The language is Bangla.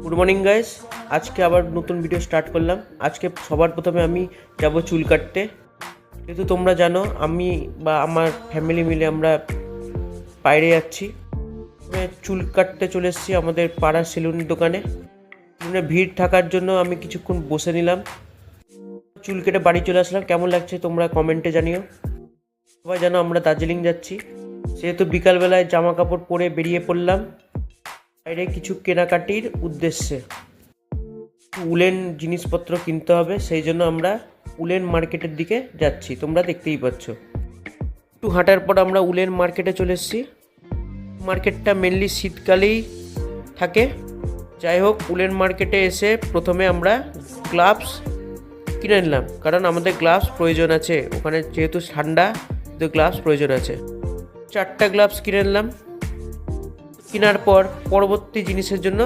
Good morning guys. আজকে আবার নতুন ভিডিও স্টার্ট করলাম। আজকে সবার প্রথমে আমি যাব চুল কাটতে। যেহেতু তোমরা জানো আমি বা আমার ফ্যামিলি মিলে আমরা বাইরে যাচ্ছি। চুল কাটতে চলে এসেছি আমাদের পাড়ার সেলুনের দোকানে। সেলুনে ভিড় থাকার জন্য আমি কিছুক্ষণ বসে নিলাম। চুল কেটে বাড়ি চলে আসলাম। কেমন লাগছে তোমরা কমেন্টে জানিও। সবাই জানো আমরা দার্জিলিং যাচ্ছি, সেহেতু বিকালবেলায় জামা কাপড় পরে বেরিয়ে পড়লাম বাইরে কিছু কেনাকাটির উদ্দেশ্যে। উলেন জিনিসপত্র কিনতে হবে, সেই জন্য আমরা উলেন মার্কেটের দিকে যাচ্ছি, তোমরা দেখতেই পাচ্ছ। একটু হাঁটার পর আমরা উলেন মার্কেটে চলে এসেছি। মার্কেটটা মেনলি শীতকালেই থাকে। যাই হোক, উলেন মার্কেটে এসে প্রথমে আমরা গ্লাভস কিনে নিলাম, কারণ আমাদের গ্লাভস প্রয়োজন আছে ওখানে, যেহেতু ঠান্ডা তো গ্লাভস প্রয়োজন আছে। 4টা গ্লাভস কিনে নিলাম। কেনার পর পরবর্তী জিনিসের জন্য